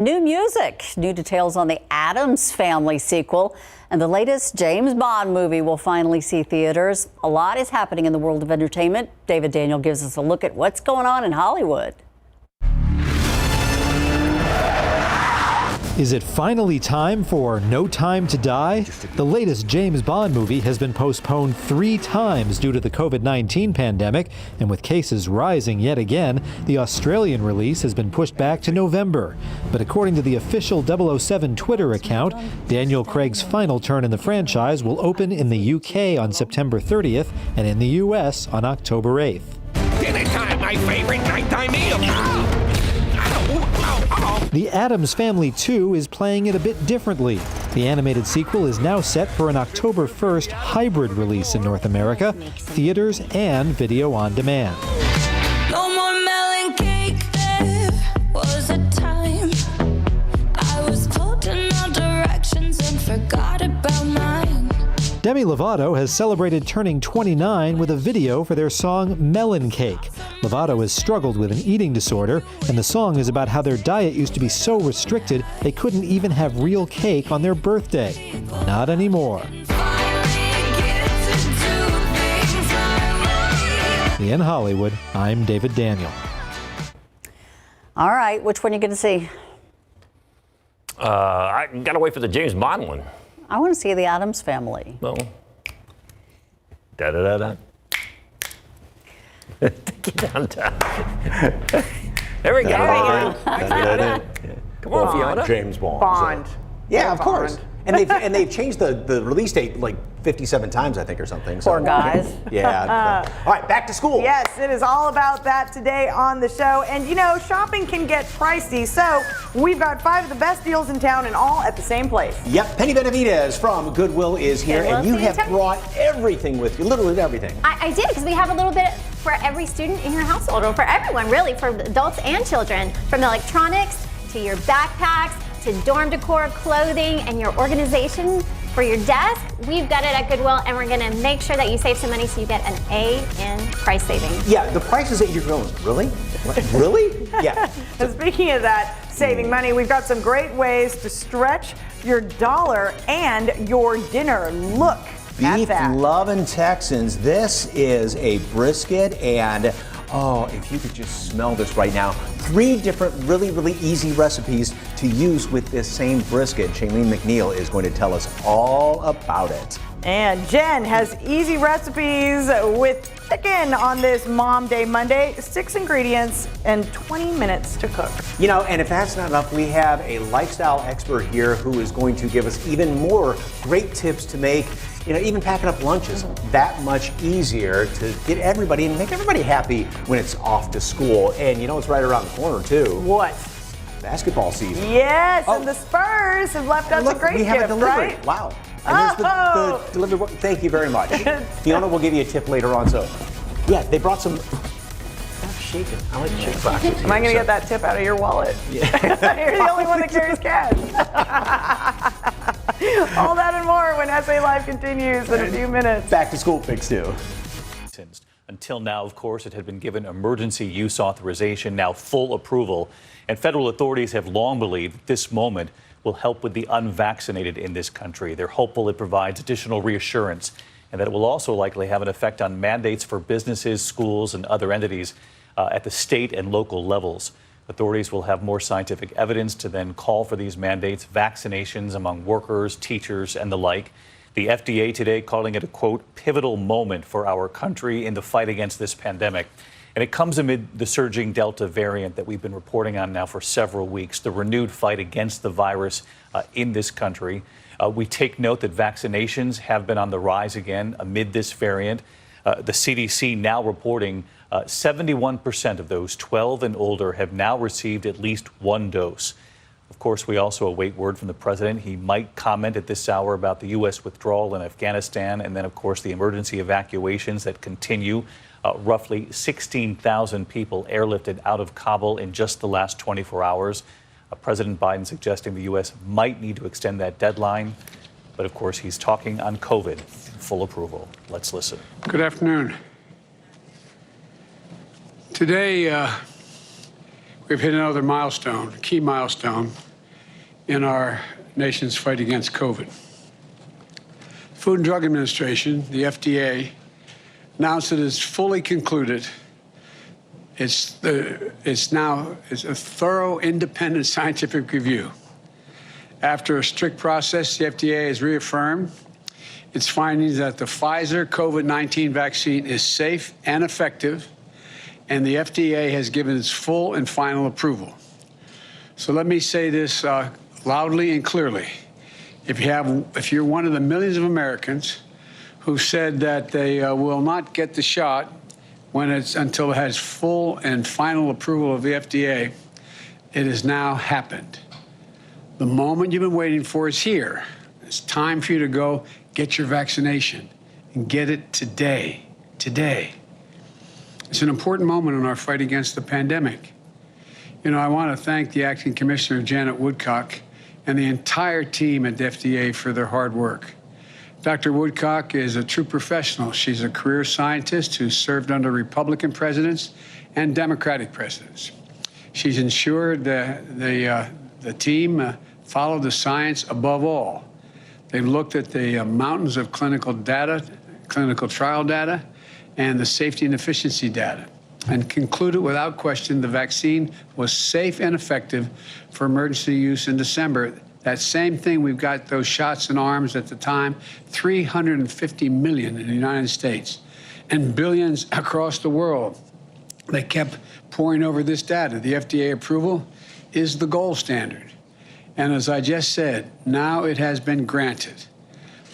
New music, new details on the Addams Family sequel, and the latest James Bond movie will finally see theaters. A lot is happening in the world of entertainment. David Daniel gives us a look at what's going on in Hollywood. Is it finally time for No Time to Die? The latest James Bond movie has been postponed 3 times due to the COVID-19 pandemic, and with cases rising yet again, the Australian release has been pushed back to November. But according to the official 007 Twitter account, Daniel Craig's final turn in the franchise will open in the UK on September 30th and in the US on October 8th. Dinner time, my favorite nighttime meal. The Addams Family 2 is playing it a bit differently. The animated sequel is now set for an October 1st hybrid release in North America, theaters and video on demand. No more melon cake, there was a time I was pulled in all directions and forgot about mine. Demi Lovato has celebrated turning 29 with a video for their song Melon Cake. Lovato has struggled with an eating disorder, and the song is about how their diet used to be so restricted they couldn't even have real cake on their birthday. Not anymore. In Hollywood, I'm David Daniel. All right, which one are you going to see? I gotta wait for the James Bond one. I want to see the Addams Family. Well, da-da-da-da. Get downtown. There we go. Come on, Fiona. James Bond. Bond. Yeah, of course. Bond. And they've changed the release date like 57 times, I think, or something. Poor guys. Yeah. All right, back to school. Yes, it is all about that today on the show. And you know, shopping can get pricey, so we've got 5 of the best deals in town and all at the same place. Yep, Penny Benavidez from Goodwill is here, and you have brought everything with you, literally everything. I did, because we have a little bit for every student in your household, or for everyone really, for adults and children, from electronics to your backpacks to dorm decor, clothing, and your organization for your desk. We've got it at Goodwill, and we're gonna make sure that you save some money so you get an A in price savings. Yeah, the prices that you're going, really? What? Really? Yeah. And speaking of that, saving money, we've got some great ways to stretch your dollar and your dinner. Look at Beef that. loving Texans. This is a brisket, and oh, if you could just smell this right now. 3 different really, really easy recipes to use with this same brisket. Shailene McNeil is going to tell us all about it. And Jen has easy recipes with chicken on this Mom Day Monday. 6 ingredients and 20 minutes to cook. You know, and if that's not enough, we have a lifestyle expert here who is going to give us even more great tips to make, you know, even packing up lunches that much easier to get everybody and make everybody happy when it's off to school. And you know, it's right around the corner too. What? Basketball season. Yes, and the Spurs have left us a great we have gift, a delivery. right? Wow. And there's the delivery. Thank you very much. Fiona will give you a tip later on. So, yeah, they brought some. Stop shaking. I like shake boxes. Am I going to get that tip out of your wallet? Yeah. You're the only one that carries cash. All that and more when SA Live continues in a few minutes. Back to school fix too. Until now, of course, it had been given emergency use authorization, now full approval. And federal authorities have long believed that this moment will help with the unvaccinated in this country. They're hopeful it provides additional reassurance and that it will also likely have an effect on mandates for businesses, schools, and other entities at the state and local levels. Authorities will have more scientific evidence to then call for these mandates, vaccinations among workers, teachers, and the like. The FDA today calling it a, quote, pivotal moment for our country in the fight against this pandemic. And it comes amid the surging Delta variant that we've been reporting on now for several weeks, the renewed fight against the virus in this country. We take note that vaccinations have been on the rise again amid this variant. The CDC now reporting 71% of those 12 and older have now received at least 1 dose. Of course, we also await word from the president. He might comment at this hour about the U.S. withdrawal in Afghanistan, and then, of course, the emergency evacuations that continue. Roughly 16,000 people airlifted out of Kabul in just the last 24 hours. President Biden suggesting the U.S. might need to extend that deadline. But, of course, he's talking on COVID. Full approval. Let's listen. Good afternoon. Today, we've hit another milestone, key milestone, in our nation's fight against COVID. Food and Drug Administration, the FDA, announced it is fully concluded. It's a thorough, independent scientific review. After a strict process, the FDA has reaffirmed its findings that the Pfizer COVID-19 vaccine is safe and effective, and the FDA has given its full and final approval. So let me say this loudly and clearly. If you're one of the millions of Americans who said that they will not get the shot until it has full and final approval of the FDA, it has now happened. The moment you've been waiting for is here. It's time for you to go get your vaccination and get it today. Today. It's an important moment in our fight against the pandemic. You know, I want to thank the Acting Commissioner, Janet Woodcock, and the entire team at the FDA for their hard work. Dr. Woodcock is a true professional. She's a career scientist who served under Republican presidents and Democratic presidents. She's ensured that the team followed the science above all. They've looked at the mountains of clinical data, clinical trial data, and the safety and efficiency data, and concluded without question the vaccine was safe and effective for emergency use in December. That same thing, we've got those shots in arms at the time, 350 million in the United States and billions across the world. They kept pouring over this data. The FDA approval is the gold standard. And as I just said, now it has been granted.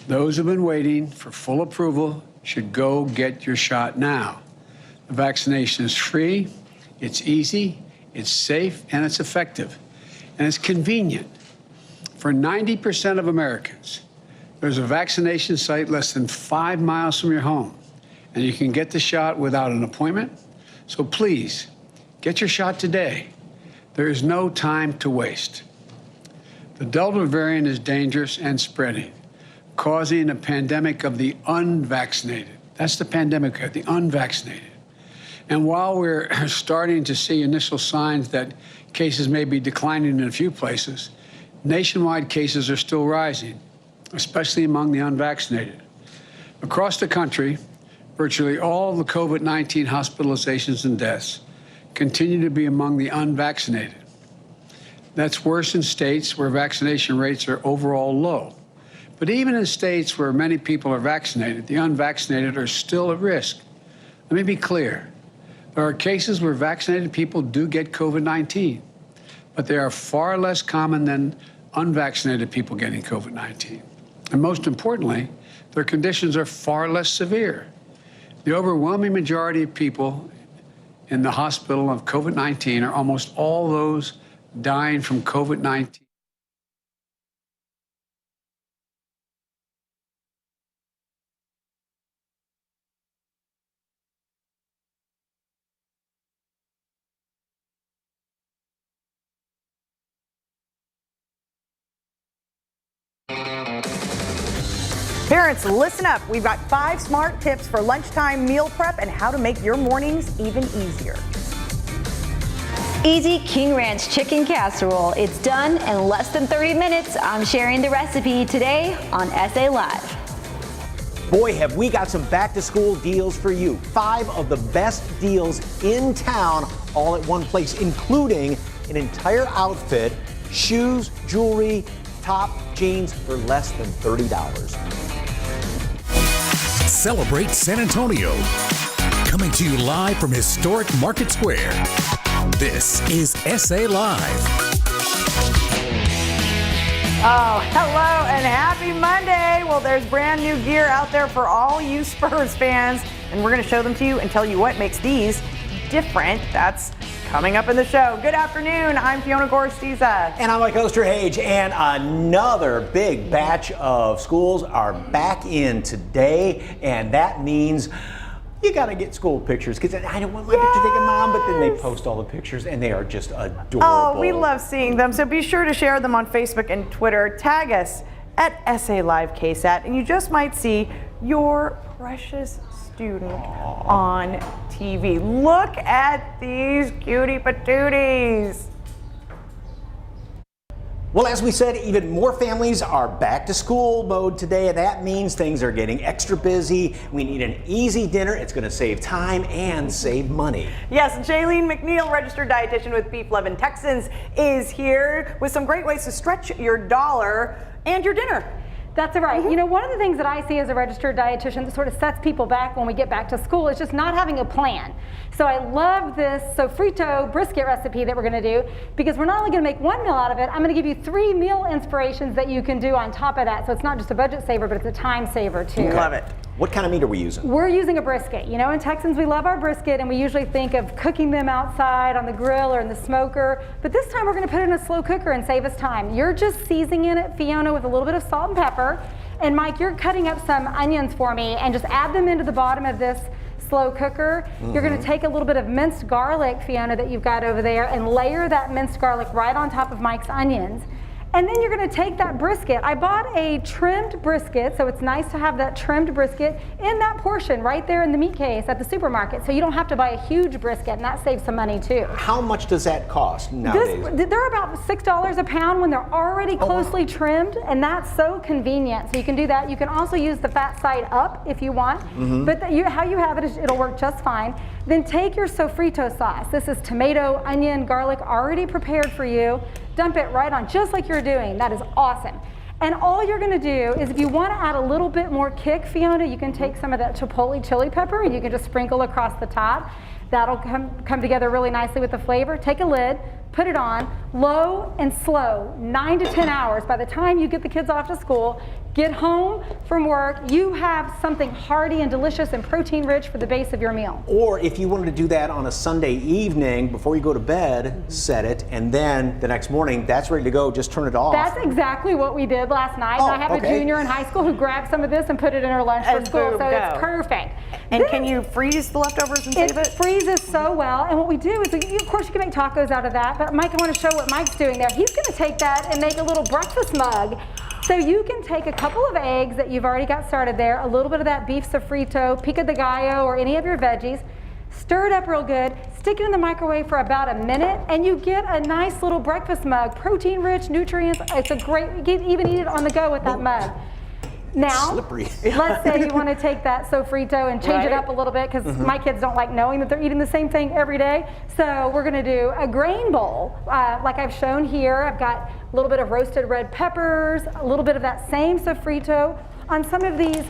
Those who've been waiting for full approval should go get your shot now. The vaccination is free, it's easy, it's safe, and it's effective. And it's convenient. For 90% of Americans, there's a vaccination site less than 5 miles from your home, and you can get the shot without an appointment. So please, get your shot today. There is no time to waste. The Delta variant is dangerous and spreading, causing a pandemic of the unvaccinated. That's the pandemic of the unvaccinated. And while we're starting to see initial signs that cases may be declining in a few places, nationwide cases are still rising, especially among the unvaccinated. Across the country, virtually all the COVID-19 hospitalizations and deaths continue to be among the unvaccinated. That's worse in states where vaccination rates are overall low. But even in states where many people are vaccinated, the unvaccinated are still at risk. Let me be clear. There are cases where vaccinated people do get COVID-19, but they are far less common than unvaccinated people getting COVID-19. And most importantly, their conditions are far less severe. The overwhelming majority of people in the hospital of COVID-19 are almost all those dying from COVID-19. Parents, listen up. We've got 5 smart tips for lunchtime meal prep and how to make your mornings even easier. Easy King Ranch chicken casserole. It's done in less than 30 minutes. I'm sharing the recipe today on SA Live. Boy, have we got some back-to-school deals for you. 5 of the best deals in town, all at one place, including an entire outfit, shoes, jewelry, top, jeans for less than $30. Celebrate San Antonio. Coming to you live from historic Market Square. This is SA Live. Oh, hello and happy Monday. Well, there's brand new gear out there for all you Spurs fans, and we're going to show them to you and tell you what makes these different. That's coming up in the show. Good afternoon. I'm Fiona Gorstiza. And I'm Mike Osterhage. And another big batch of schools are back in today, and that means you got to get school pictures, because I don't want my picture taken, Mom, but then they post all the pictures and they are just adorable. Oh, we love seeing them. So be sure to share them on Facebook and Twitter. Tag us at SA Live KSAT, and you just might see your precious student on TV. Look at these cutie patooties. Well, as we said, even more families are back to school mode today, and that means things are getting extra busy. We need an easy dinner. It's going to save time and save money. Yes, Jaylene McNeil, registered dietitian with Beef Lovin' Texans, is here with some great ways to stretch your dollar and your dinner. That's right. You know, one of the things that I see as a registered dietitian that sort of sets people back when we get back to school is just not having a plan. So I love this sofrito brisket recipe that we're going to do, because we're not only going to make one meal out of it, I'm going to give you 3 meal inspirations that you can do on top of that. So it's not just a budget saver, but it's a time saver too. Love it. What kind of meat are we using? We're using a brisket. You know, in Texans, we love our brisket, and we usually think of cooking them outside on the grill or in the smoker. But this time, we're going to put it in a slow cooker and save us time. You're just seasoning it, Fiona, with a little bit of salt and pepper. And Mike, you're cutting up some onions for me and just add them into the bottom of this slow cooker. You're going to take a little bit of minced garlic, Fiona, that you've got over there, and layer that minced garlic right on top of Mike's onions. And then you're going to take that brisket. I bought a trimmed brisket, so it's nice to have that trimmed brisket in that portion right there in the meat case at the supermarket, so you don't have to buy a huge brisket, and that saves some money too. How much does that cost nowadays? They're about $6 a pound when they're already closely trimmed, and that's so convenient. So you can do that. You can also use the fat side up if you want, but how you have it is it'll work just fine. Then take your sofrito sauce. This is tomato, onion, garlic already prepared for you. Dump it right on, just like you're doing. That is awesome. And all you're gonna do is, if you wanna add a little bit more kick, Fiona, you can take some of that chipotle chili pepper and you can just sprinkle across the top. That'll come together really nicely with the flavor. Take a lid, put it on, low and slow, 9 to 10 hours. By the time you get the kids off to school, get home from work, you have something hearty and delicious and protein rich for the base of your meal. Or if you wanted to do that on a Sunday evening before you go to bed, set it, and then the next morning, that's ready to go, just turn it off. That's exactly what we did last night. I have a junior in high school who grabbed some of this and put it in her lunch for school, so it's perfect. And then, can you freeze the leftovers and save it? It freezes so well, and what we do is, of course you can make tacos out of that, but Mike, I want to show what Mike's doing there. He's going to take that and make a little breakfast mug. So you can take a couple of eggs that you've already got started there, a little bit of that beef sofrito, pico de gallo, or any of your veggies, stir it up real good, stick it in the microwave for about a minute, and you get a nice little breakfast mug, protein rich, nutrients. It's a great, you can even eat it on the go with that mug. Now, let's say you want to take that sofrito and change it up a little bit, because my kids don't like knowing that they're eating the same thing every day. So we're going to do a grain bowl, like I've shown here. I've got a little bit of roasted red peppers, a little bit of that same sofrito on some of these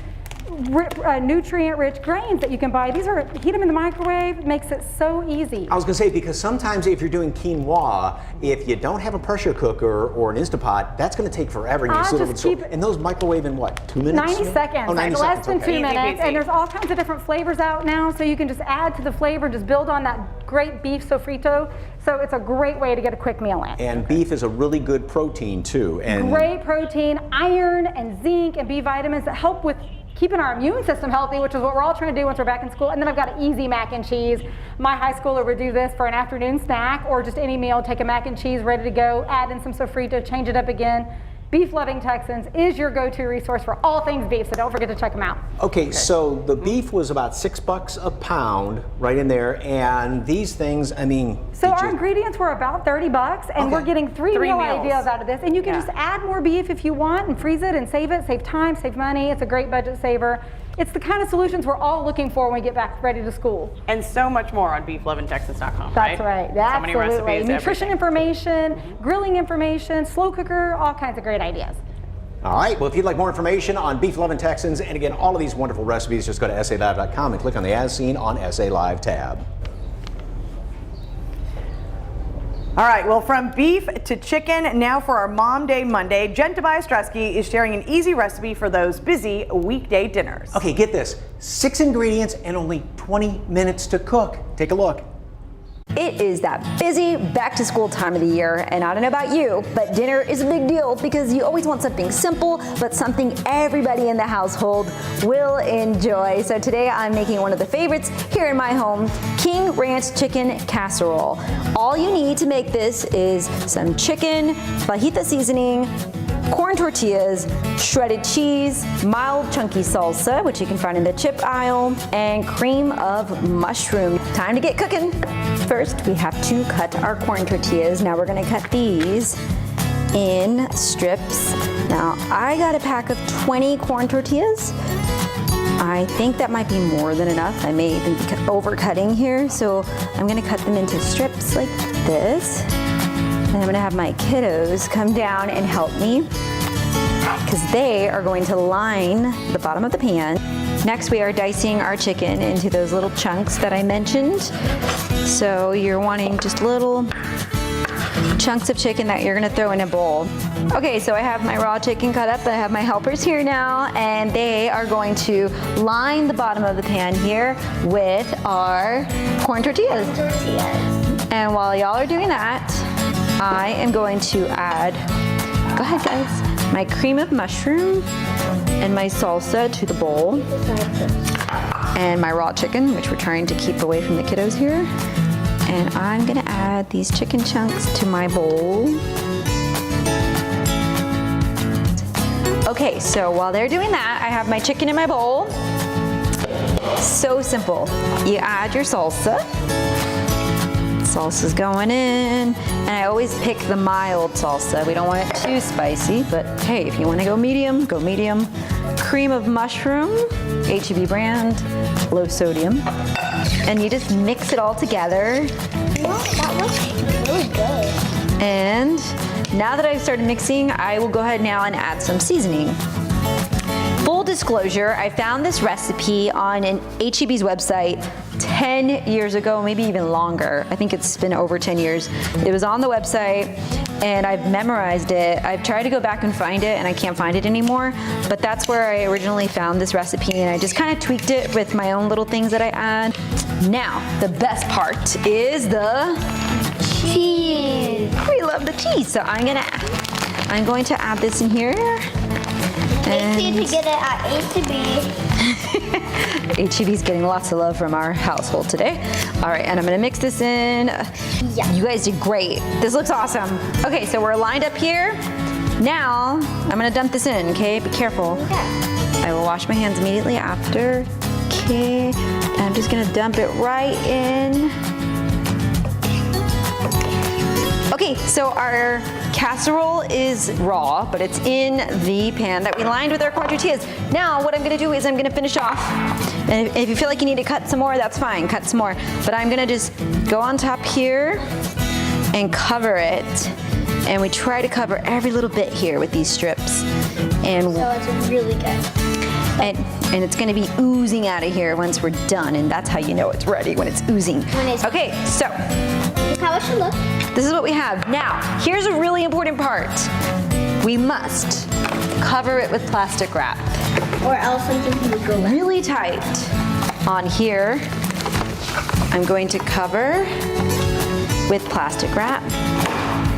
nutrient-rich grains that you can buy. These are, heat them in the microwave, makes it so easy. I was going to say, because sometimes if you're doing quinoa, if you don't have a pressure cooker or an Instapot, that's going to take forever. And those microwave in what, 2 minutes? 90 seconds, oh, 90 less seconds, than okay. 2 minutes. And there's all kinds of different flavors out now, so you can just add to the flavor and just build on that great beef sofrito. So it's a great way to get a quick meal in. And beef is a really good protein too. And great protein, iron and zinc and B vitamins that help with keeping our immune system healthy, which is what we're all trying to do once we're back in school. And then I've got an easy mac and cheese. My high schooler would do this for an afternoon snack, or just any meal, take a mac and cheese ready to go, add in some sofrito, change it up again. Beef Loving Texans is your go-to resource for all things beef, so don't forget to check them out. Okay, so the beef was about $6 a pound, right in there, and these things, I mean. So our ingredients were about $30, and we're getting three meal ideas out of this. And you can just add more beef if you want, and freeze it and save it, save time, save money. It's a great budget saver. It's the kind of solutions we're all looking for when we get back ready to school. And so much more on beeflovingtexans.com, That's right. So Absolutely. many recipes, nutrition information, grilling information, slow cooker, all kinds of great ideas. All right, well, if you'd like more information on Beef Lovin' Texans, and again, all of these wonderful recipes, just go to SALive.com and click on the As Seen on SA Live tab. All right, well, from beef to chicken, now for our Mom Day Monday, Jen Tobias-Stresky is sharing an easy recipe for those busy weekday dinners. Okay, get this, 6 ingredients and only 20 minutes to cook. Take a look. It is that busy back to school time of the year, and I don't know about you, but dinner is a big deal because you always want something simple, but something everybody in the household will enjoy. So today I'm making one of the favorites here in my home, King Ranch Chicken Casserole. All you need to make this is some chicken, fajita seasoning, corn tortillas, shredded cheese, mild chunky salsa, which you can find in the chip aisle, and cream of mushroom. Time to get cooking. First, we have to cut our corn tortillas. Now we're gonna cut these in strips. Now, I got a pack of 20 corn tortillas. I think that might be more than enough. I may even be overcutting here, so I'm gonna cut them into strips like this. And I'm gonna have my kiddos come down and help me, because they are going to line the bottom of the pan. Next, we are dicing our chicken into those little chunks that I mentioned. So you're wanting just little chunks of chicken that you're gonna throw in a bowl. Okay, so I have my raw chicken cut up, but I have my helpers here now, and they are going to line the bottom of the pan here with our corn tortillas. And while y'all are doing that, I am going to add, go ahead guys, my cream of mushroom and my salsa to the bowl. And my raw chicken, which we're trying to keep away from the kiddos here. And I'm gonna add these chicken chunks to my bowl. Okay, so while they're doing that, I have my chicken in my bowl. So simple. You add your salsa. Salsa's going in, and I always pick the mild salsa. We don't want it too spicy, but hey, if you want to go medium, go medium. Cream of mushroom, H-E-B brand, low sodium. And you just mix it all together. That looks really good. And now that I've started mixing, I will go ahead now and add some seasoning. Full disclosure, I found this recipe on an H-E-B's website 10 years ago, maybe even longer. I think it's been over 10 years. It was on the website and I've memorized it. I've tried to go back and find it and I can't find it anymore, but that's where I originally found this recipe and I just kind of tweaked it with my own little things that I add. Now, the best part is the cheese. We love the cheese, so I'm going to add this in here. Make sure to get it at H-E-B. H-E-B's getting lots of love from our household today. All right, and I'm gonna mix this in. Yeah. You guys did great. This looks awesome. Okay, so we're lined up here. Now, I'm gonna dump this in, okay? Be careful. Okay. I will wash my hands immediately after. Okay, and I'm just gonna dump it right in. Okay, so our casserole is raw, but it's in the pan that we lined with our corn tortillas. Now, what I'm gonna do is I'm gonna finish off. And if you feel like you need to cut some more, that's fine, cut some more. But I'm gonna just go on top here and cover it. And we try to cover every little bit here with these strips. And So it's really good. And it's gonna be oozing out of here once we're done, and that's how you know it's ready, when it's oozing. Okay, so. This is how it should look. This is what we have. Now, here's a really important part. We must cover it with plastic wrap. Or else something would go really tight. On here, I'm going to cover with plastic wrap.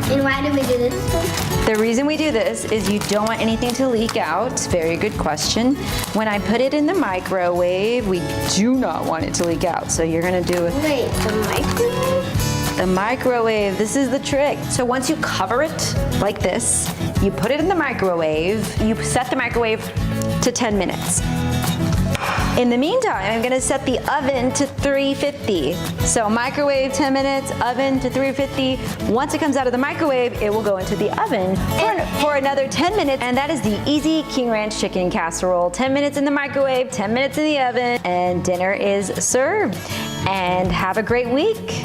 And why do we do this one? The reason we do this is you don't want anything to leak out. Very good question. When I put it in the microwave, we do not want it to leak out. So you're gonna do it. Wait, the microwave? The microwave, this is the trick. So once you cover it like this, you put it in the microwave, you set the microwave to 10 minutes. In the meantime, I'm gonna set the oven to 350. So microwave 10 minutes, oven to 350. Once it comes out of the microwave, it will go into the oven for another 10 minutes. And that is the easy King Ranch chicken casserole. 10 minutes in the microwave, 10 minutes in the oven, and dinner is served. And have a great week.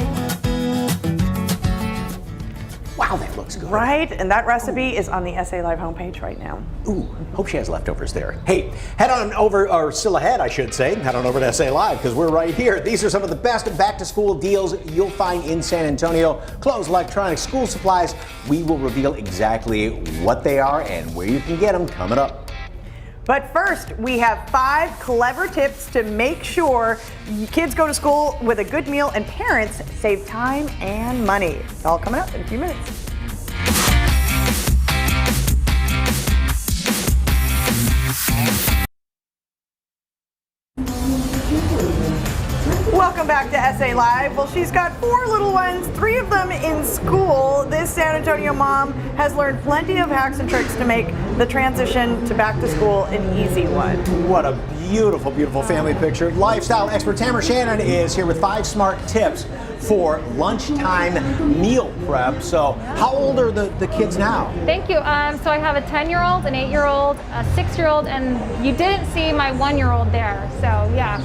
Wow, that looks good. Right, and that recipe is on the SA Live homepage right now. Ooh, hope she has leftovers there. Hey, head on over, or still ahead, I should say, head on over to SA Live because we're right here. These are some of the best back-to-school deals you'll find in San Antonio. Clothes, electronics, school supplies. We will reveal exactly what they are and where you can get them coming up. But first, we have 5 clever tips to make sure kids go to school with a good meal and parents save time and money. It's all coming up in a few minutes. Welcome back to SA Live. Well, she's got 4 little ones, 3 of them in school. This San Antonio mom has learned plenty of hacks and tricks to make the transition to back to school an easy one. What a beautiful, beautiful family picture. Lifestyle expert Tamara Shannon is here with 5 smart tips for lunchtime meal prep. So how old are the kids now? Thank you. So I have a 10-year-old, an 8-year-old, a 6-year-old, and you didn't see my 1-year-old there. So yeah.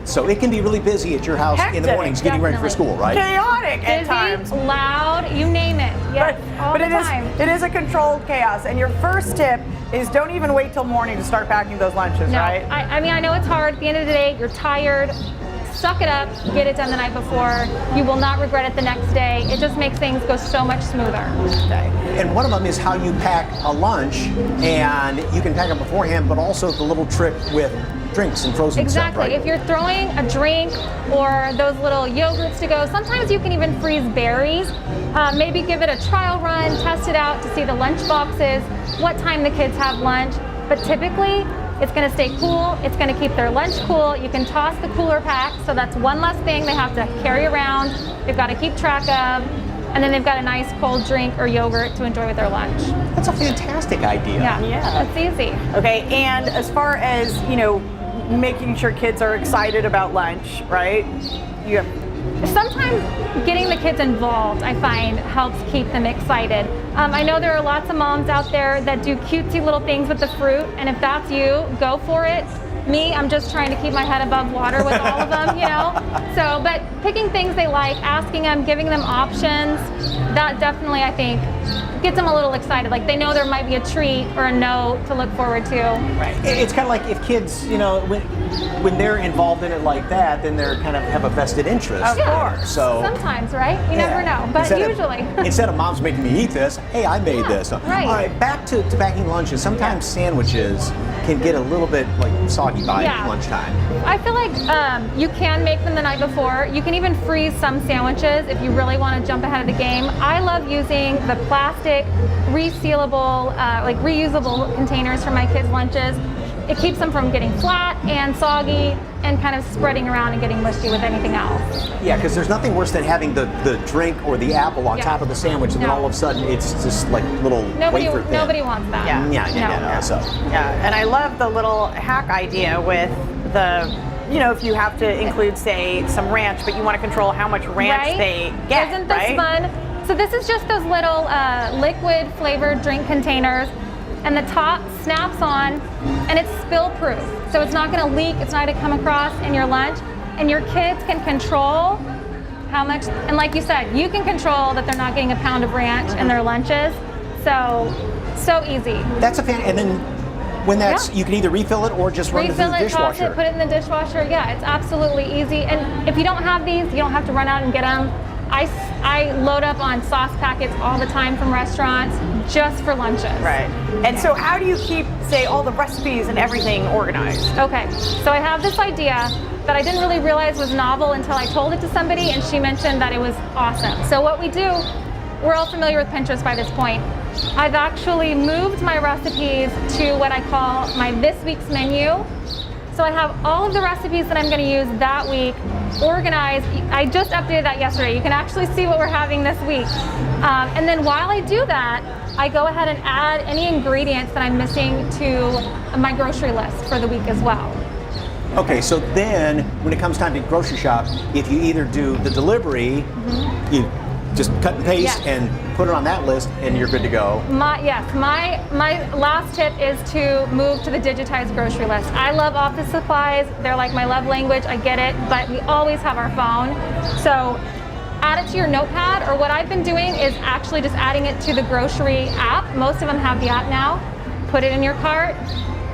So it can be really busy at your house in the mornings getting ready for school, right? Chaotic at Busy, times. loud, you name it. Yes, all the time. It is a controlled chaos. And your first tip is don't even wait till morning to start packing those lunches, No, right? I mean, I know it's hard. At the end of the day, you're tired. Suck it up, get it done the night before. You will not regret it the next day. It just makes things go so much smoother. And one of them is how you pack a lunch, and you can pack it beforehand, but also the little trick with drinks and frozen stuff, Exactly. right? If you're throwing a drink or those little yogurts to go, sometimes you can even freeze berries. Maybe give it a trial run, test it out to see the lunch boxes, what time the kids have lunch. But typically, it's going to stay cool. It's going to keep their lunch cool. You can toss the cooler pack, so that's one less thing they have to carry around. They've got to keep track of. And then they've got a nice cold drink or yogurt to enjoy with their lunch. That's a fantastic idea. Yeah, it's easy. Okay, and as far as, making sure kids are excited about lunch, right? Sometimes getting the kids involved, I find, helps keep them excited. I know there are lots of moms out there that do cutesy little things with the fruit, and if that's you, go for it. Me, I'm just trying to keep my head above water with all of them, So, but picking things they like, asking them, giving them options, that definitely, I think, gets them a little excited. Like they know there might be a treat or a note to look forward to. Right. It's kind of like if kids, when they're involved in it like that, then they're kind of have a vested interest. Of course. So sometimes, right? You never know, but usually. Instead of mom's making me eat this, hey, I made this. Right. All right, back to packing lunches. Sometimes sandwiches can get a little bit soggy by lunchtime. I feel like you can make them the night before. You can even freeze some sandwiches if you really want to jump ahead of the game. I love using the plastic, resealable, reusable containers for my kids' lunches. It keeps them from getting flat and soggy and kind of spreading around and getting mushy with anything else. Yeah, because there's nothing worse than having the drink or the apple on top of the sandwich, and then all of a sudden it's just like little wafer thin. Nobody wants that. Yeah, and I love the little hack idea with the, if you have to include, say, some ranch, but you want to control how much ranch they get, Isn't this fun? So this is just those little liquid flavored drink containers, and the top snaps on, and it's spill proof. So it's not going to leak, it's not going to come across in your lunch, and your kids can control how much, and like you said, you can control that they're not getting a pound of ranch in their lunches. So easy. That's a fan, and then when that's, you can either refill it or just run it through the dishwasher. Toss it, put it in the dishwasher. Yeah, it's absolutely easy. And if you don't have these, you don't have to run out and get them. I load up on sauce packets all the time from restaurants just for lunches. Right. And so how do you keep, say, all the recipes and everything organized? Okay, so I have this idea that I didn't really realize was novel until I told it to somebody and she mentioned that it was awesome. So what we do, we're all familiar with Pinterest by this point. I've actually moved my recipes to what I call my this week's menu. So I have all of the recipes that I'm going to use that week organized. I just updated that yesterday. You can actually see what we're having this week. And then while I do that, I go ahead and add any ingredients that I'm missing to my grocery list for the week as well. Okay, so then when it comes time to grocery shop, if you either do the delivery, you just cut and paste and put it on that list and you're good to go. My last tip is to move to the digitized grocery list. I love office supplies. They're like my love language. I get it, but we always have our phone. So add it to your notepad, or what I've been doing is actually just adding it to the grocery app. Most of them have the app now. Put it in your cart,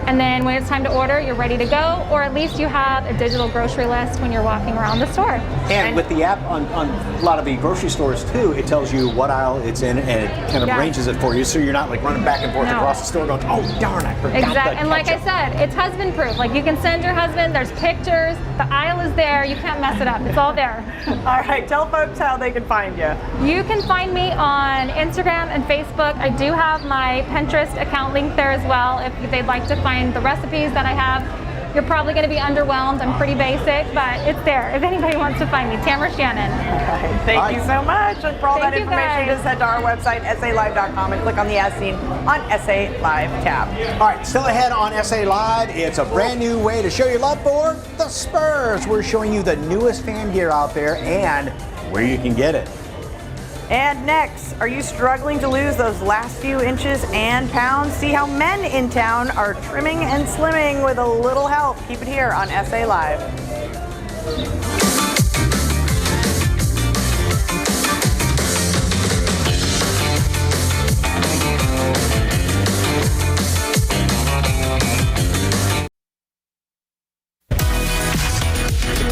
and then when it's time to order, you're ready to go, or at least you have a digital grocery list when you're walking around the store. And with the app on a lot of the grocery stores too, it tells you what aisle it's in and it kind of arranges it for you, so you're not like running back and forth across the store going, oh darn, I forgot Exactly, and like I said, it's husband proof. Like you can send your husband, there's pictures, the aisle is there, you can't mess it up, it's all there. All right, tell folks how they can find you. You can find me on Instagram and Facebook. I do have my Pinterest account linked there as well if they'd like to find the recipes that I have. You're probably going to be underwhelmed. I'm pretty basic, but it's there. If anybody wants to find me, Tamara Shannon. All right, thank you so much. And for all that information, just head to our website, SALive.com, and click on the As Seen on SA Live tab. All right, still ahead on SA Live. It's a brand new way to show your love for the Spurs. We're showing you the newest fan gear out there, and where you can get it. And next, are you struggling to lose those last few inches and pounds? See how men in town are trimming and slimming with a little help. Keep it here on SA Live.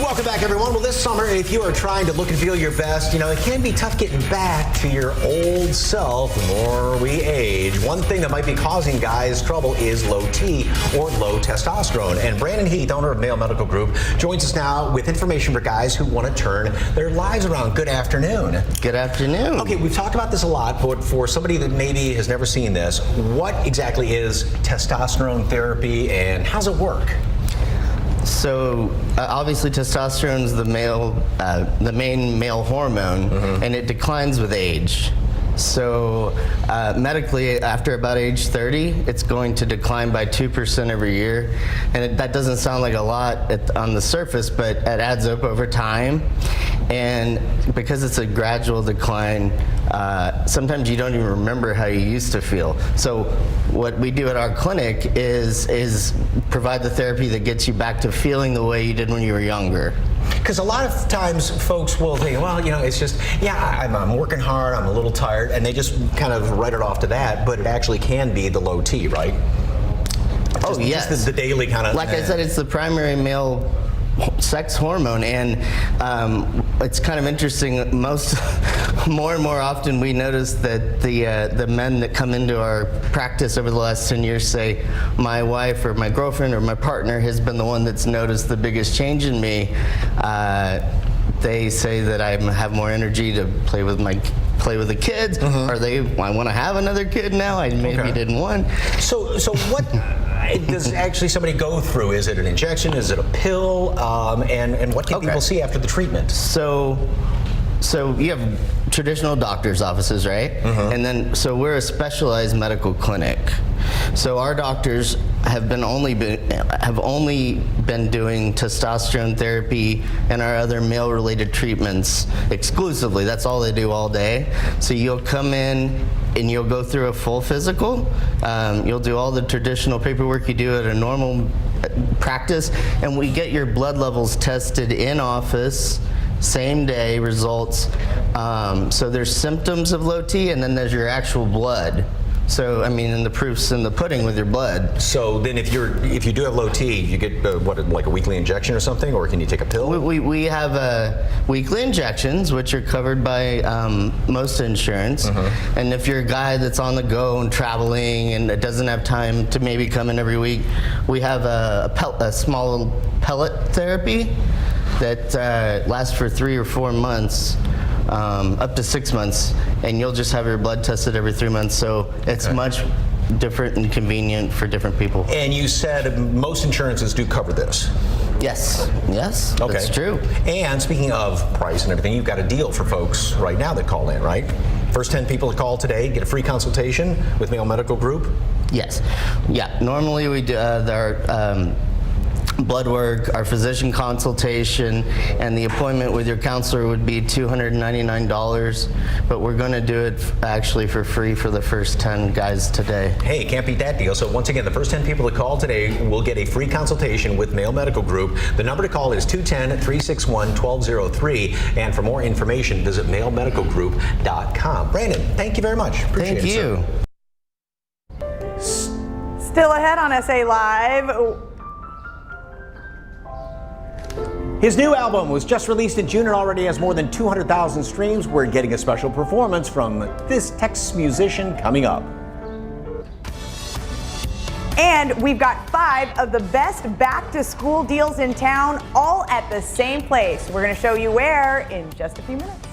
Welcome back, everyone. Well, this summer, if you are trying to look and feel your best, it can be tough getting back to your old self the more we age. One thing that might be causing guys trouble is low T or low testosterone. And Brandon Heath, owner of Male Medical Group, joins us now with information for guys who want to turn their lives around. Good afternoon. Good afternoon. Okay, we've talked about this a lot, but for somebody that maybe has never seen this, what exactly is testosterone therapy and how's it work? So obviously testosterone is the main male hormone, and it declines with age. So medically, after about age 30, it's going to decline by 2% every year. And that doesn't sound like a lot on the surface, but it adds up over time. And because it's a gradual decline, sometimes you don't even remember how you used to feel. So what we do at our clinic is provide the therapy that gets you back to feeling the way you did when you were younger. Because a lot of times folks will think, well, it's just, I'm working hard, I'm a little tired, and they just kind of write it off to that, but it actually can be the low T, right? Yes. Just the daily kind of... Like I said, it's the primary male sex hormone, and it's kind of interesting. More and more often we notice that the men that come into our practice over the last 10 years say, my wife or my girlfriend or my partner has been the one that's noticed the biggest change in me. They say that I have more energy to play with the kids, or I want to have another kid now. I maybe didn't want. So what does actually somebody go through? Is it an injection? Is it a pill? And what can people see after the treatment? So you have traditional doctor's offices, right? And then, so we're a specialized medical clinic. So our doctors have only been doing testosterone therapy and our other male-related treatments exclusively. That's all they do all day. So you'll come in and you'll go through a full physical. You'll do all the traditional paperwork you do at a normal practice, and we get your blood levels tested in office. Same day results. So there's symptoms of low T, and then there's your actual blood. So, and the proof's in the pudding with your blood. So then if you do have low T, you get like a weekly injection or something, or can you take a pill? We have weekly injections, which are covered by most insurance. And if you're a guy that's on the go and traveling and doesn't have time to maybe come in every week, we have a small pellet therapy that lasts for 3 or 4 months. Up to 6 months, and you'll just have your blood tested every 3 months. So it's much different and convenient for different people. And you said most insurances do cover this. Yes, okay. That's true. And speaking of price and everything, you've got a deal for folks right now that call in, right? First 10 people to call today get a free consultation with Male Medical Group. Yes. Yeah. Normally we do our blood work, our physician consultation, and the appointment with your counselor would be $299, but we're going to do it actually for free for the first 10 guys today. Hey, can't beat that deal. So once again, the first 10 people to call today will get a free consultation with Male Medical Group. The number to call is 210-361-1203, and for more information, visit malemedicalgroup.com. Brandon, thank you very much. Appreciate Thank you. It, Still ahead on SA Live. His new album was just released in June and already has more than 200,000 streams. We're getting a special performance from this Texas musician coming up. And we've got 5 of the best back-to-school deals in town, all at the same place. We're going to show you where in just a few minutes.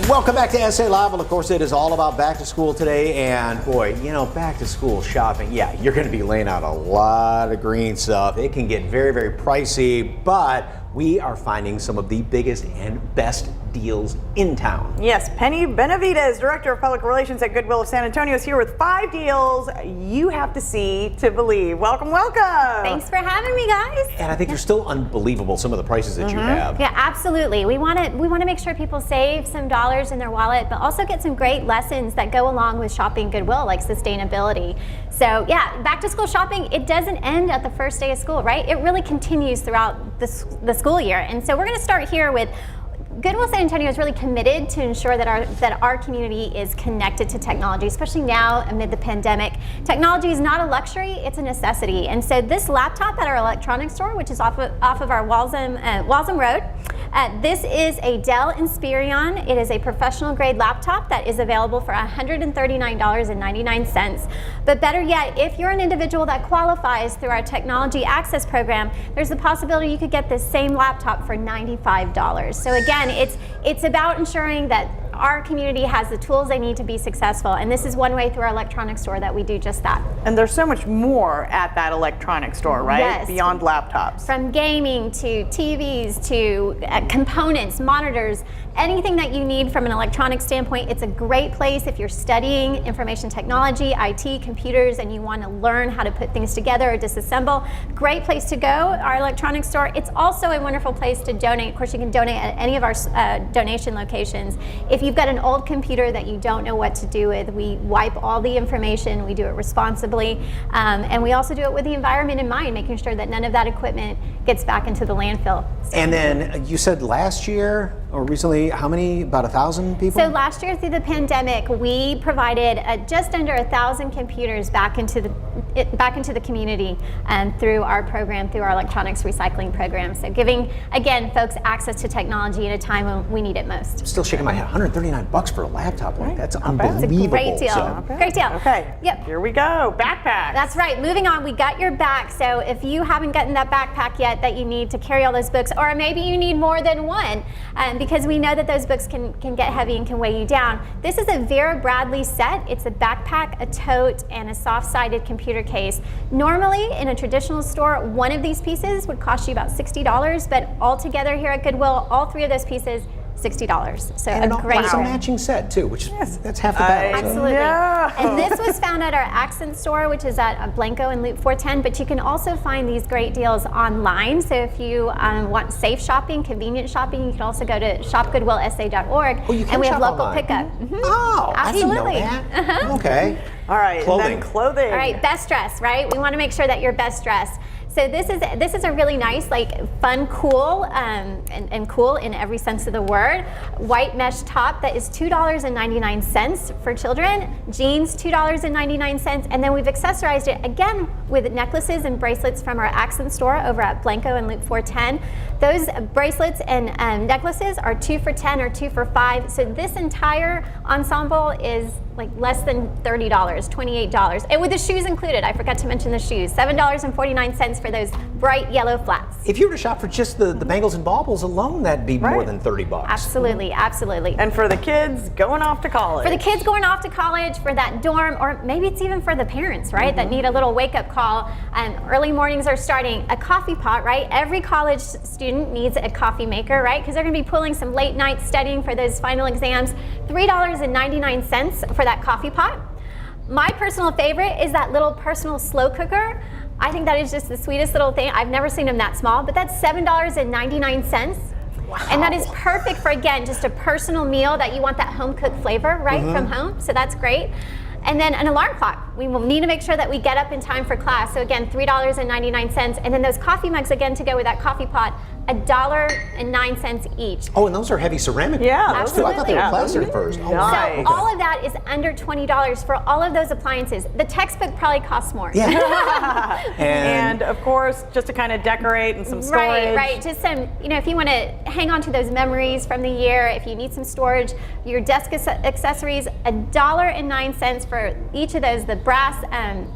Welcome back to SA Live. Well, of course, it is all about back to school today. And boy, back to school shopping, you're going to be laying out a lot of green stuff. It can get very, very pricey, but we are finding some of the biggest and best deals in town. Yes, Penny Benavides, Director of Public Relations at Goodwill of San Antonio, is here with 5 deals you have to see to believe. Welcome, welcome. Thanks for having me, guys. And I think they're still unbelievable, some of the prices that you have. Yeah, absolutely. We want to make sure people save some dollars in their wallet, but also get some great lessons that go along with shopping Goodwill, like sustainability. So yeah, back to school shopping, it doesn't end at the first day of school, right? It really continues throughout the school year. And so we're going to start here with Goodwill San Antonio is really committed to ensure that our community is connected to technology, especially now amid the pandemic. Technology is not a luxury, it's a necessity. And so this laptop at our electronics store, which is off of our Walsham Road, this is a Dell Inspiron. It is a professional grade laptop that is available for $139.99. But better yet, if you're an individual that qualifies through our Technology Access Program, there's the possibility you could get this same laptop for $95. So again, it's about ensuring that our community has the tools they need to be successful, and this is one way through our electronics store that we do just that. And there's so much more at that electronics store, right? Yes. Beyond laptops. From gaming to TVs to components, monitors, anything that you need from an electronic standpoint. It's a great place if you're studying information technology, IT, computers, and you want to learn how to put things together or disassemble. Great place to go, our electronics store. It's also a wonderful place to donate. Of course, you can donate at any of our donation locations. If you've got an old computer that you don't know what to do with, we wipe all the information, we do it responsibly, and we also do it with the environment in mind, making sure that none of that equipment gets back into the landfill. And then you said last year or recently, how many? About 1,000 people? So last year through the pandemic, we provided just under 1,000 computers back into the community through our program, through our electronics recycling program. So giving, again, folks access to technology at a time when we need it most. I'm still shaking my head. $139 for a laptop like that's unbelievable. It's a great deal. So. Great deal. Okay. Yep. Here we go. Backpack. That's right. Moving on, we got your back. So if you haven't gotten that backpack yet that you need to carry all those books, or maybe you need more than one, because we know that those books can get heavy and can weigh you down. This is a Vera Bradley set. It's a backpack, a tote, and a soft-sided computer case. Normally, in a traditional store, one of these pieces would cost you about $60, but altogether here at Goodwill, all 3 of those pieces, $60. So and a great it's a matching set too, which that's half the battle. Absolutely. No. And this was found at our Accent store, which is at Blanco and Loop 410, but you can also find these great deals online. So if you want safe shopping, convenient shopping, you can also go to shopgoodwillsa.org, and we have local online. pickup. Oh, absolutely. I didn't know that. Okay. All right, Clothing. and then clothing. All right, best dress, right? We want to make sure that you're best dressed. So this is a really nice, like fun, cool, and cool in every sense of the word. White mesh top that is $2.99 for children. Jeans, $2.99, and then we've accessorized it again with necklaces and bracelets from our Accent store over at Blanco and Loop 410. Those bracelets and necklaces are 2 for $10 or 2 for $5. So this entire ensemble is like less than $30, $28. And with the shoes included, I forgot to mention the shoes, $7.49 for those bright yellow flats. If you were to shop for just the bangles and baubles alone, that'd be more than $30. Absolutely, absolutely. And for the kids going off to college. For the kids going off to college, for that dorm, or maybe it's even for the parents, right, that need a little wake-up call. Early mornings are starting. A coffee pot, right? Every college student needs a coffee maker, right? Because they're going to be pulling some late nights studying for those final exams. $3.99 for that coffee pot. My personal favorite is that little personal slow cooker. I think that is just the sweetest little thing. I've never seen them that small, but that's $7.99. Wow. And that is perfect for, again, just a personal meal that you want that home cooked flavor, right, from home. So that's great. And then an alarm clock. We will need to make sure that we get up in time for class. So again, $3.99. And then those coffee mugs, again, to go with that coffee pot, $1.09 each. Oh, and those are heavy ceramic. Yeah, those too. I thought they were plastic at first. Oh, Nice. So all of that is under $20 for all of those appliances. The textbook probably costs more. Yeah. And of course, just to kind of decorate and some storage. Right. Just some, if you want to hang on to those memories from the year, if you need some storage, your desk accessories, $1.09 for each of those, the brass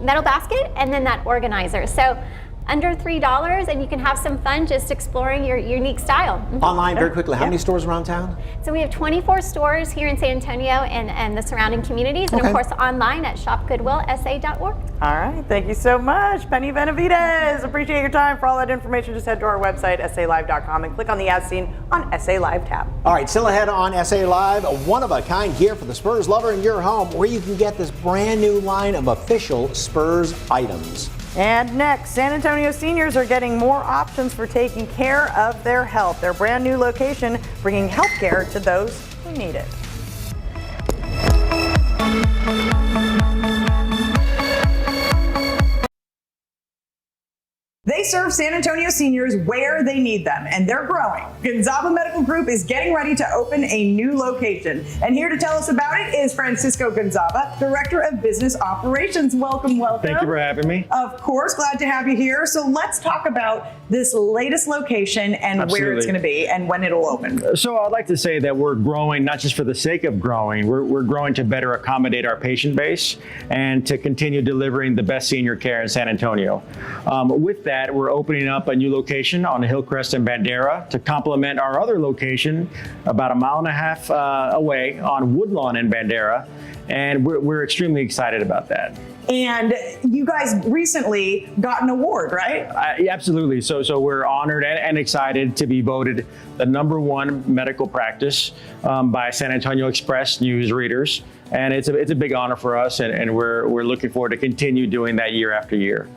metal basket, and then that organizer. So under $3, and you can have some fun just exploring your unique style. Online, very quickly, how many stores around town? So we have 24 stores here in San Antonio and the surrounding communities, and of course online at shopgoodwillsa.org. All right, thank you so much, Penny Benavides. Appreciate your time. For all that information, just head to our website, salive.com, and click on the As Seen on SA Live tab. All right, still ahead on SA Live, a one-of-a-kind gear for the Spurs lover in your home, where you can get this brand new line of official Spurs items. And next, San Antonio seniors are getting more options for taking care of their health. Their brand new location bringing health care to those who need it. They serve San Antonio seniors where they need them, and they're growing. Gonzaba Medical Group is getting ready to open a new location. And here to tell us about it is Francisco Gonzaba, Director of Business Operations. Welcome, welcome. Thank you for having me. Of course, glad to have you here. So let's talk about this latest location and where it's going to be and when it'll open. So I'd like to say that we're growing not just for the sake of growing, we're growing to better accommodate our patient base and to continue delivering the best senior care in San Antonio. With that, we're opening up a new location on Hillcrest and Bandera to complement our other location about 1.5 miles away on Woodlawn and Bandera, and we're extremely excited about that. And you guys recently got an award, right? Absolutely. So we're honored and excited to be voted the #1 medical practice by San Antonio Express news readers, and it's a big honor for us, and we're looking forward to continue doing that year after year.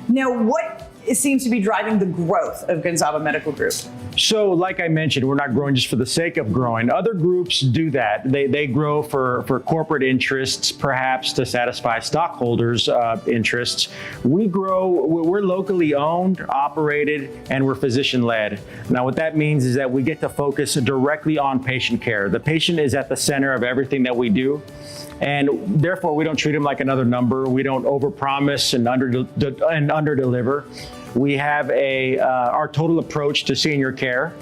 Now, what seems to be driving the growth of Gonzaba Medical Group? So like I mentioned, we're not growing just for the sake of growing. Other groups do that. They grow for corporate interests, perhaps to satisfy stockholders' interests. We grow, we're locally owned, operated, and we're physician-led. Now what that means is that we get to focus directly on patient care. The patient is at the center of everything that we do. And therefore, we don't treat them like another number. We don't overpromise and underdeliver. We have our total approach to senior care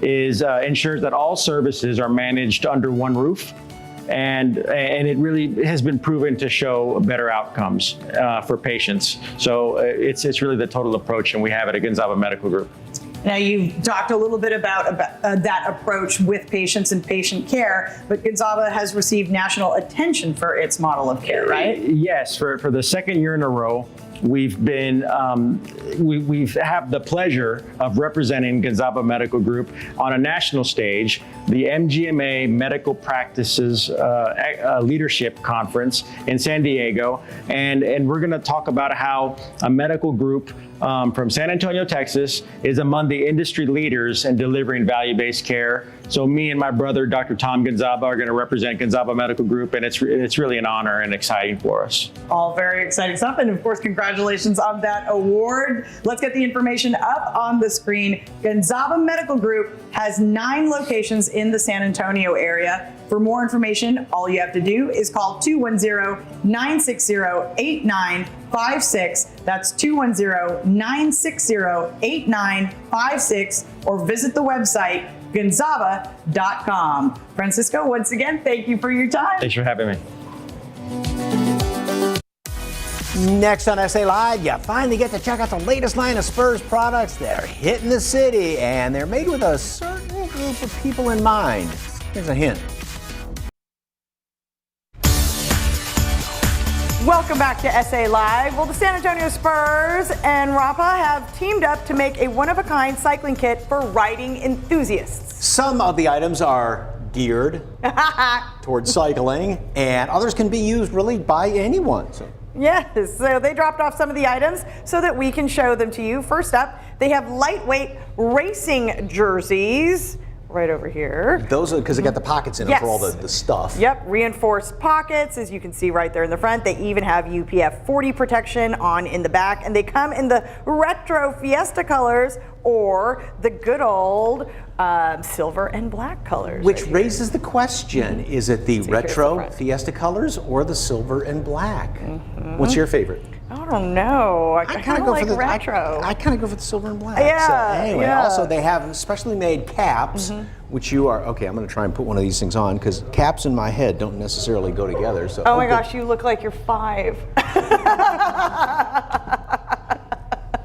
ensures that all services are managed under one roof, and it really has been proven to show better outcomes for patients. So it's really the total approach, and we have it at Gonzaba Medical Group. Now, you've talked a little bit about that approach with patients and patient care, but Gonzaba has received national attention for its model of care, right? Yes, for the second year in a row. We've been, we've have the pleasure of representing Gonzaba Medical Group on a national stage, the MGMA Medical Practices Leadership Conference in San Diego. And we're gonna talk about how a medical group from San Antonio, Texas is among the industry leaders in delivering value-based care. So me and my brother, Dr. Tom Gonzaba, are gonna represent Gonzaba Medical Group, and it's really an honor and exciting for us. All very exciting stuff, and of course, congratulations on that award. Let's get the information up on the screen. Gonzaba Medical Group has 9 locations in the San Antonio area. For more information, all you have to do is call 210-960-8956. That's 210-960-8956, or visit the website gonzaba.com. Francisco, once again, thank you for your time. Thanks for having me. Next on SA Live, you finally get to check out the latest line of Spurs products that are hitting the city, and they're made with a certain group of people in mind. Here's a hint. Welcome back to SA Live. Well, the San Antonio Spurs and Rapa have teamed up to make a one-of-a-kind cycling kit for riding enthusiasts. Some of the items are geared towards cycling, and others can be used really by anyone. Yes, so they dropped off some of the items so that we can show them to you. First up, they have lightweight racing jerseys. Right over here. Those are because they got the pockets in them for all the stuff. Yep, reinforced pockets, as you can see right there in the front. They even have UPF 40 protection on in the back, and they come in the retro Fiesta colors or the good old silver and black colors. Which raises the question, is it the retro Fiesta colors or the silver and black? What's your favorite? I don't know. I kind of like retro. I kind of go for the silver and black. Yeah. So anyway, also they have specially made caps, which you are, okay, I'm going to try and put one of these things on because caps in my head don't necessarily go together. So oh my gosh, you look like you're 5.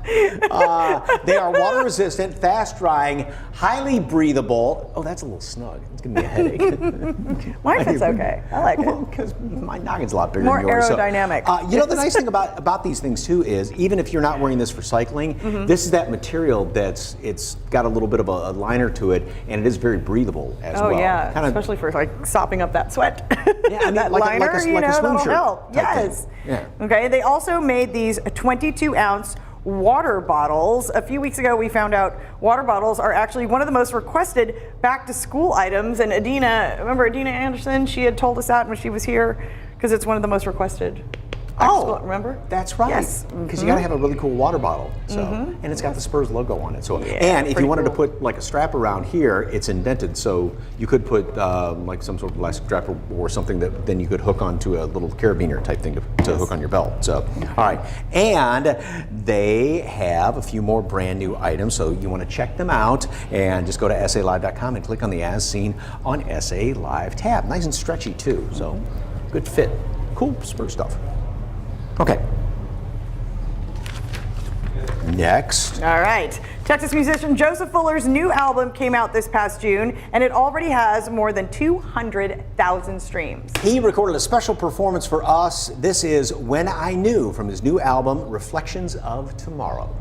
They are water resistant, fast drying, highly breathable. Oh, that's a little snug. It's giving me a headache. Mine fits okay. I like it. Because my noggin's a lot bigger More than yours. aerodynamic. So, you know, the nice thing about these things too is even if you're not wearing this for cycling, this is that material it's got a little bit of a liner to it, and it is very breathable as well. Oh yeah, Kinda, especially for like sopping up that sweat. Yeah, I mean, that like liner, a swim that'll shirt help. type Yes. thing. Yeah. Okay. They also made these 22-ounce water bottles. A few weeks ago, we found out water bottles are actually one of the most requested back-to-school items. And remember Adina Anderson? She had told us that when she was here because it's one of the most requested. Oh, remember? That's right. Yes. Because you got to have a really cool water bottle. So, and it's got the Spurs logo on it. So, and if you wanted to put like a strap around here, it's indented. So you could put like some sort of elastic strap or something that then you could hook onto a little carabiner type thing to hook on your belt. So, all right. And they have a few more brand new items. So you want to check them out and just go to SALive.com and click on the As Seen on SA Live tab. Nice and stretchy too. So good fit. Cool Spurs stuff. Okay. Next. All right. Texas musician Joseph Fuller's new album came out this past June, and it already has more than 200,000 streams. He recorded a special performance for us. This is When I Knew from his new album, Reflections of Tomorrow.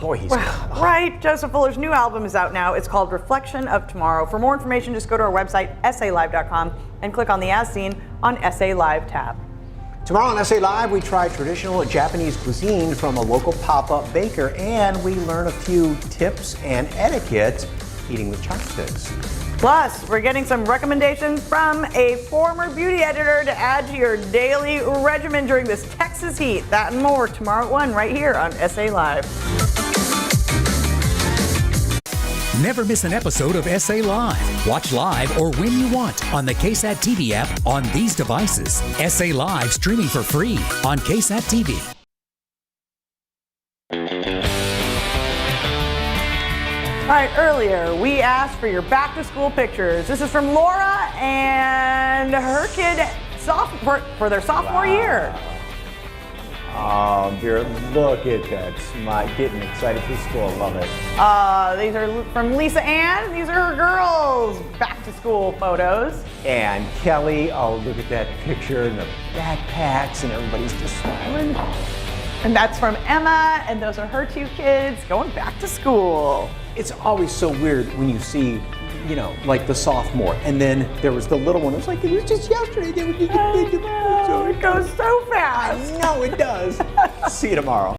Boy, he's right. Joseph Fuller's new album is out now. It's called Reflection of Tomorrow. For more information, just go to our website, SALive.com, and click on the As Seen on SA Live tab. Tomorrow on SA Live, we try traditional Japanese cuisine from a local pop-up baker, and we learn a few tips and etiquette eating with chopsticks. Plus, we're getting some recommendations from a former beauty editor to add to your daily regimen during this Texas heat. That and more tomorrow at 1 right here on SA Live. Never miss an episode of SA Live. Watch live or when you want on the KSAT TV app on these devices. SA Live streaming for free on KSAT TV. All right, earlier we asked for your back-to-school pictures. This is from Laura and her kid for their sophomore year. Oh, dear, look at that smile, getting excited for school. I love it. These are from Lisa Ann. These are her girls' back-to-school photos. And Kelly, oh, look at that picture and the backpacks, and everybody's just smiling. And that's from Emma, and those are her two kids going back to school. it's always so weird when you see, you know, like the sophomore, and then there was the little one. It was like, it was just yesterday. They were It goes so fast. I know it does. See you tomorrow.